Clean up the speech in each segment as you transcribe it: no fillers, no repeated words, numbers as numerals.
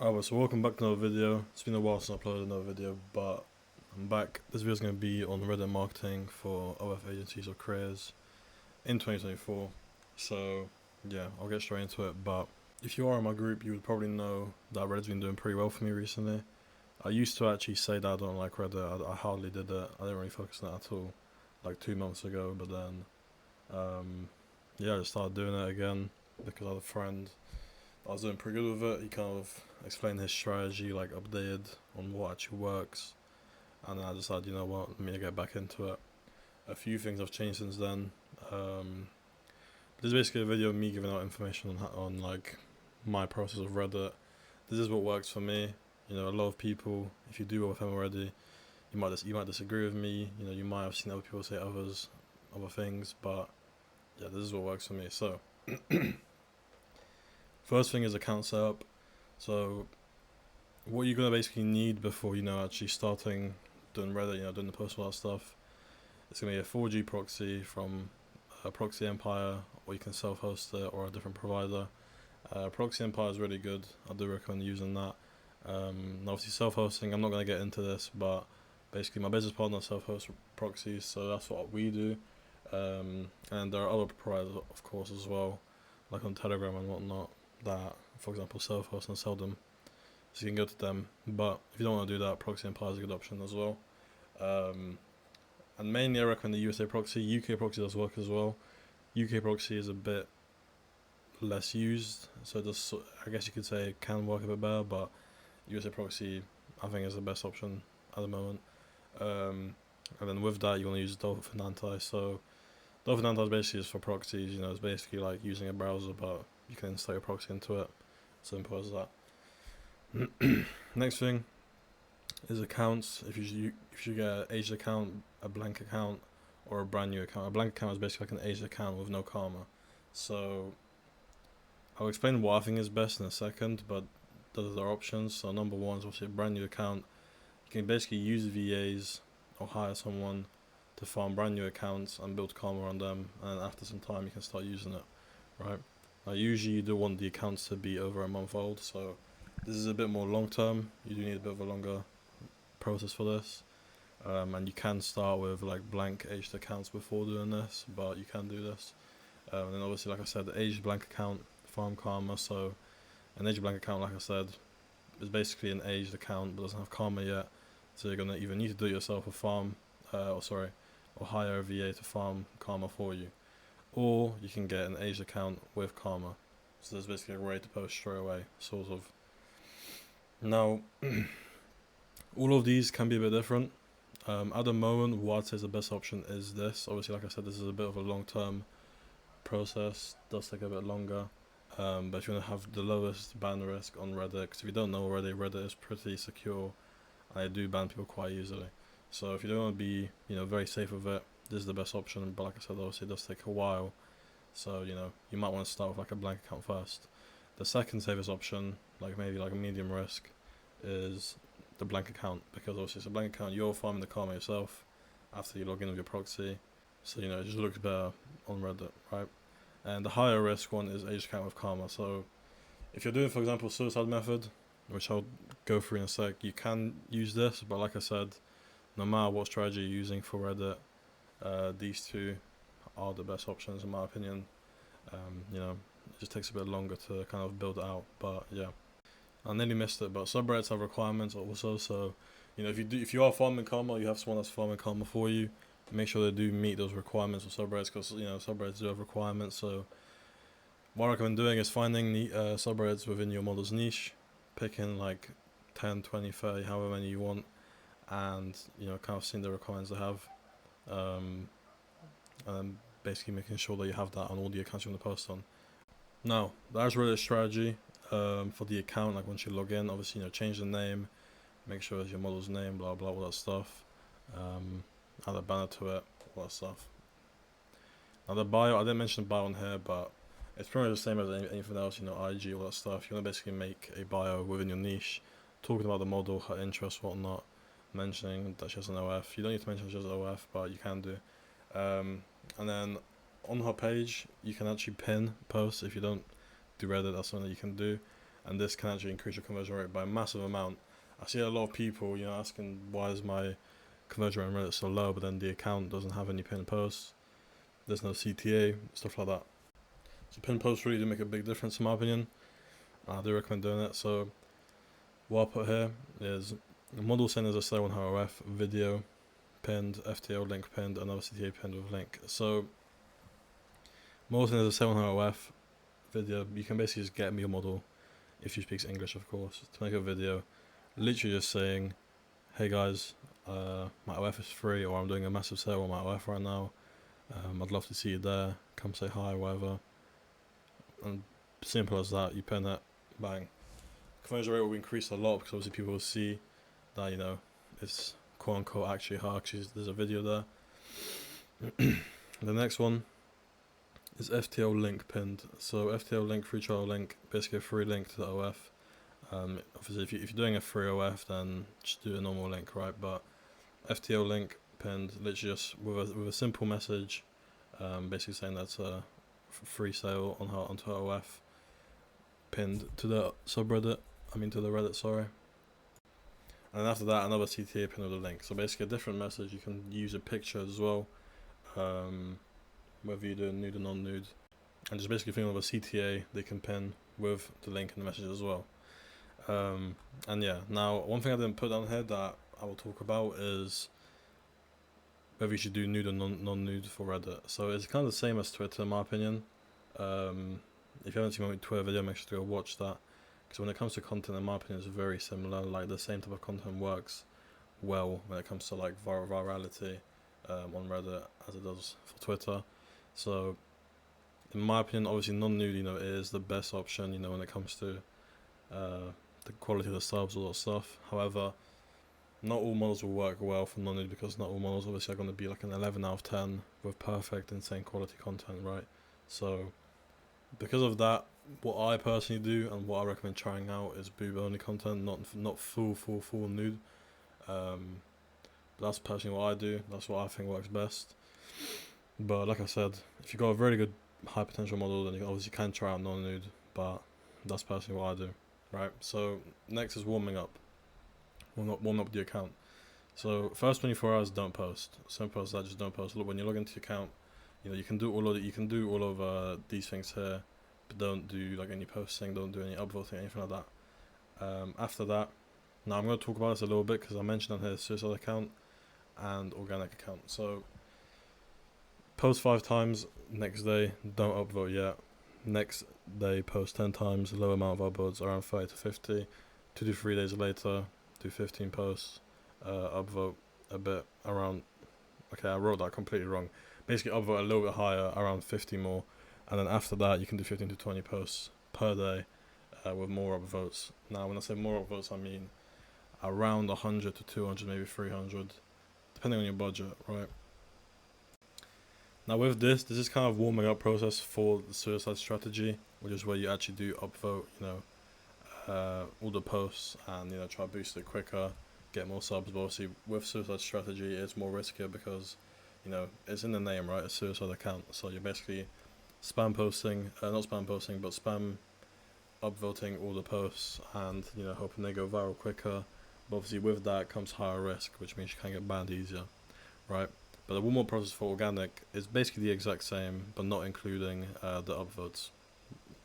Alright, so welcome back to another video. It's been a while since I uploaded another video, but I'm back. This video is going to be on Reddit marketing for OF agencies or careers in 2024. So yeah, I'll get straight into it. But if you are in my group, you would probably know that Reddit's been doing pretty well for me recently. I used to actually say that I don't like Reddit. I hardly did it. I didn't really focus on it at all, like 2 months ago. But then, yeah, I just started doing it again because I had a friend. I was doing pretty good with it. He kind of explained his strategy, like updated on what actually works, and I decided, you know what, let me get back into it. A few things have changed since then. This is basically a video of me giving out information on like my process of Reddit. This is what works for me. You know, a lot of people, if you do well with them already, you might disagree with me. You know, you might have seen other people say other things, but yeah, this is what works for me. So. First thing is account setup. So what you're gonna basically need before actually starting doing Reddit, doing the post all that stuff. It's gonna be a 4G proxy from Proxy Empire, or you can self-host it or a different provider. Proxy Empire is really good. I do recommend using that. Obviously self-hosting, I'm not gonna get into this, but basically my business partner self-hosts proxies, so that's what we do. And there are other providers, of course, as well, like on Telegram and whatnot, that, for example, self-host and sell them. So you can go to them. But if you don't want to do that, Proxy Empire is a good option as well. And mainly I recommend the USA proxy. UK proxy does work as well. UK proxy is a bit less used, so just, I guess you could say it can work a bit better, but USA proxy I think is the best option at the moment. And then with that you want to use Dolphin Anti. So Dolphin Anti is basically just for proxies. It's basically like using a browser, but you can install your proxy into it. Simple as that. Next thing is accounts. If you get an aged account, a blank account, or a brand new account. A blank account is basically like an aged account with no karma. So I'll explain what I think is best in a second, but those are options. So number one is obviously a brand new account. You can basically use VAs or hire someone to farm brand new accounts and build karma on them, and after some time you can start using it, right? Now usually you do want the accounts to be over a month old, so this is a bit more long term. You do need a bit of a longer process for this, and you can start with like blank aged accounts before doing this, but you can do this. And then obviously, like I said, the aged blank account farm karma. So an aged blank account, like I said, is basically an aged account but doesn't have karma yet, so you're gonna either need to do it yourself or or hire a VA to farm karma for you, or you can get an aged account with karma. So there's basically a way to post straight away, sort of. Now, all of these can be a bit different. At the moment, what I'd say is the best option is this. Obviously, like I said, this is a bit of a long-term process. Does take a bit longer. But if you want to have the lowest ban risk on Reddit, because if you don't know already, Reddit is pretty secure, and they do ban people quite easily. So if you don't want to be, very safe with it, this is the best option. But like I said, obviously it does take a while. So, you might want to start with like a blank account first. The second safest option, like maybe like a medium risk, is the blank account, because obviously it's a blank account, you're farming the karma yourself after you log in with your proxy. So, it just looks better on Reddit, right? And the higher risk one is aged account with karma. So if you're doing, for example, suicide method, which I'll go through in a sec, you can use this, but like I said, no matter what strategy you're using for Reddit, these two are the best options in my opinion. It just takes a bit longer to kind of build it out, but yeah. I nearly missed it, but subreddits have requirements also. So, if you are farming karma, you have someone that's farming karma for you. Make sure they do meet those requirements for subreddits, because subreddits do have requirements. So what I recommend doing is finding the subreddits within your model's niche, picking like 10, 20, 30, however many you want, and kind of seeing the requirements they have, and then basically making sure that you have that on all the accounts you want to post on. Now, that's really a strategy for the account. Like once you log in, obviously change the name, make sure it's your model's name, blah blah, all that stuff. Add a banner to it, all that stuff. Now the bio, I didn't mention the bio on here, but it's pretty much the same as anything else, IG, all that stuff. You want to basically make a bio within your niche, talking about the model, her interests, whatnot, mentioning that she has an OF. You don't need to mention she has an OF, but you can do. And then on her page, you can actually pin posts. If you don't do Reddit, that's something that you can do. and this can actually increase your conversion rate by a massive amount. I see a lot of people, asking why is my conversion rate on Reddit so low, but then the account doesn't have any pinned posts. There's no CTA, stuff like that. So pinned posts really do make a big difference in my opinion. I do recommend doing it. So what I put here is model send as a Slay 1 HOF, video pinned, FTO link pinned, another CTA pinned with link. So model send as a Slay 1 HOF video, you can basically just get me a model, if you speak English of course, to make a video, literally just saying, hey guys, my OF is free, or I'm doing a massive sale on my OF right now. I'd love to see you there. Come say hi, whatever. And simple as that. You pin it, bang. Conversion rate will increase a lot because obviously people will see that it's quote unquote actually hard because there's a video there. The next one is FTO link pinned. So FTO link, free trial link, basically a free link to the OF. Obviously, if you're doing a free OF, then just do a normal link, right? But FTO link pinned, literally just with a simple message, basically saying that's a free sale onto her OF, pinned to the subreddit. To the Reddit, sorry. And then after that, another CTA pin with a link. So basically, a different message. You can use a picture as well, whether you do nude or non-nude, and just basically think of a CTA they can pin with the link in the message as well. And yeah, now one thing I didn't put down here that I will talk about is whether you should do nude or non-nude for Reddit. So it's kind of the same as Twitter in my opinion. If you haven't seen my Twitter video, make sure to go watch that. Because when it comes to content, in my opinion, it's very similar. Like the same type of content works well when it comes to like virality on Reddit as it does for Twitter. So in my opinion, obviously non-nude, is the best option, when it comes to the quality of the subs, all that stuff. However, not all models will work well for non-nude because not all models obviously are going to be like an 11 out of 10 with perfect, insane quality content, right? So because of that, what I personally do and what I recommend trying out is boob only content, not full nude. But that's personally what I do. That's what I think works best. But like I said, if you've got a very good high potential model, then you obviously can try out non-nude. But that's personally what I do, right? So next is warming up the account. So first 24 hours, don't post. Simple as that. Just don't post. Look, when you log into your account, you can do all of these things here, but don't do like any posting, don't do any upvoting, anything like that. After that, now I'm going to talk about this a little bit because I mentioned on here suicide account and organic account. So post 5 times, next day don't upvote yet. Next day post 10 times, low amount of upvotes, around 30 to 50. 2 to 3 days later, do 15 posts, upvote a bit around. Okay, I wrote that completely wrong. Basically upvote a little bit higher, around 50 more, and then after that you can do 15 to 20 posts per day with more upvotes. Now when I say more upvotes, I mean around 100 to 200, maybe 300, depending on your budget, right? Now with this is kind of warming up process for the suicide strategy, which is where you actually do upvote, all the posts and try to boost it quicker, get more subs. But obviously with suicide strategy, it's more riskier because it's in the name, right? A suicide account. So you're basically spam posting, not spam posting, but spam upvoting all the posts and, hoping they go viral quicker. But obviously with that comes higher risk, which means you can get banned easier, right? But the warm-up process for organic is basically the exact same, but not including the upvotes,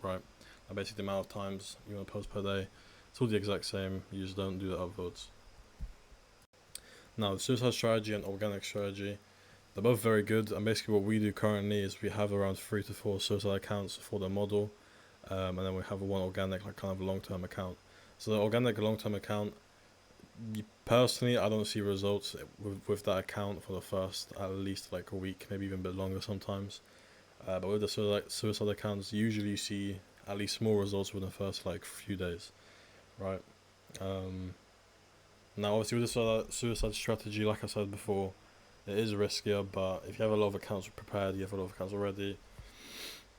right? And basically the amount of times you want to post per day, it's all the exact same, you just don't do the upvotes. Now the suicide strategy and organic strategy, they're both very good, and basically what we do currently is we have around 3 to 4 suicide accounts for the model, and then we have one organic, like kind of a long-term account. So the organic long-term account, personally, I don't see results with that account for the first at least like a week, maybe even a bit longer sometimes. But with the suicide accounts, usually you see at least small results within the first like few days, right? Now obviously with the suicide strategy, like I said before, it is riskier, but if you have a lot of accounts prepared, you have a lot of accounts already,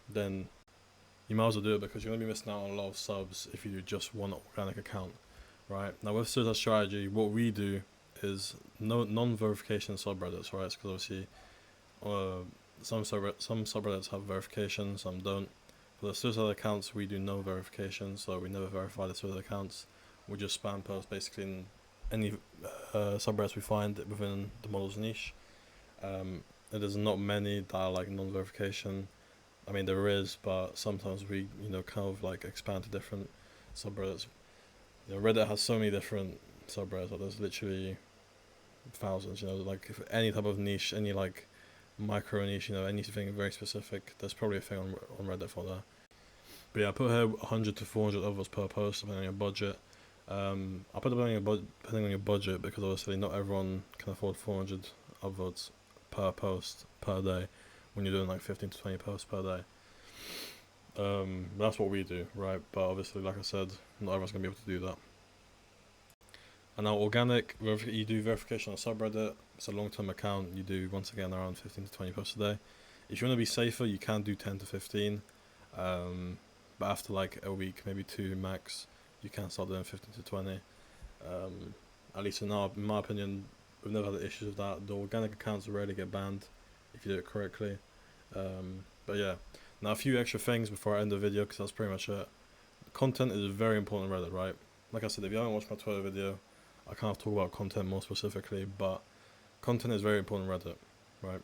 then you might as well do it because you're going to be missing out on a lot of subs if you do just one organic account, right? Now with suicide strategy, what we do is no non-verification subreddits, right? Because obviously some subreddits have verification, some don't. For the suicide accounts, we do no verification, so we never verify the suicide accounts. We just spam post basically in any subreddits we find within the model's niche. There's not many that are like non-verification. I mean, there is, but sometimes we, kind of like expand to different subreddits. Reddit has so many different subreddits. Like there's literally thousands. Like if any type of niche, any like micro niche, anything very specific, there's probably a thing on Reddit for that. But yeah, I put here 100 to 400 upvotes per post depending on your budget. I put depending on your budget because obviously not everyone can afford 400 upvotes per post per day when you're doing like 15 to 20 posts per day. That's what we do, right? But obviously, like I said, not everyone's gonna be able to do that. And now organic, you do verification on a subreddit. It's a long-term account. You do once again around 15 to 20 posts a day. If you want to be safer, you can do 10 to 15. But after like a week, maybe 2 max, you can start doing 15 to 20. At least in my opinion, we've never had issues with that. The organic accounts rarely get banned if you do it correctly. But yeah, now a few extra things before I end the video because that's pretty much it. Content is very important on Reddit, right? Like I said, if you haven't watched my Twitter video, I can't talk about content more specifically, but content is very important on Reddit, right?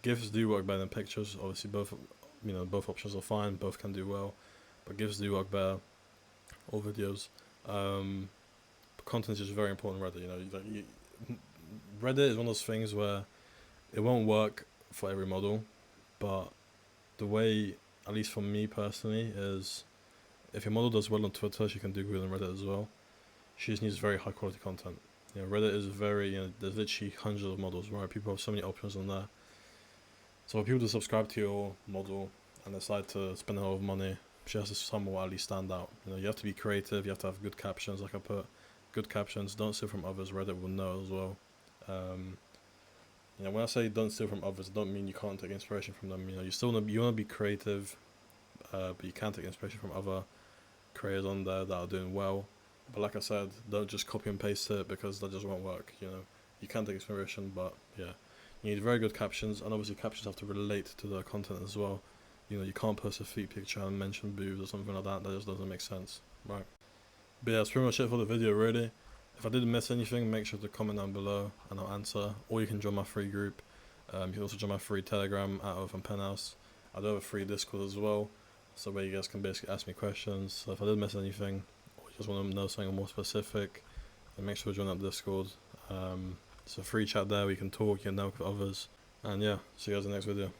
GIFs do work better than pictures. Obviously, both options are fine. Both can do well, but GIFs do work better, or videos. Content is just very important on Reddit. Reddit is one of those things where it won't work for every model, but the way, at least for me personally, is if your model does well on Twitter, she can do good on Reddit as well. She just needs very high quality content. Reddit is very, there's literally hundreds of models, right? People have so many options on there. So for people to subscribe to your model and decide to spend a lot of money, she has to somewhat at least stand out. You have to be creative, you have to have good captions, like I put, good captions, don't steal from others, Reddit will know as well. When I say don't steal from others, I don't mean you can't take inspiration from them. You still want to be creative, but you can take inspiration from other creators on there that are doing well. But like I said, don't just copy and paste it because that just won't work. You can take inspiration, but yeah, you need very good captions, and obviously captions have to relate to the content as well. You can't post a feet picture and mention boobs or something like that. That just doesn't make sense, right? But yeah, that's pretty much it for the video, really. If I didn't miss anything, make sure to comment down below and I'll answer. Or you can join my free group. You can also join my free Telegram at Open Penthouse. I do have a free Discord as well, so where you guys can basically ask me questions. So if I did miss anything, or you just want to know something more specific, then make sure to join that Discord. It's a free chat there where you can talk, you can network with others. And yeah, see you guys in the next video.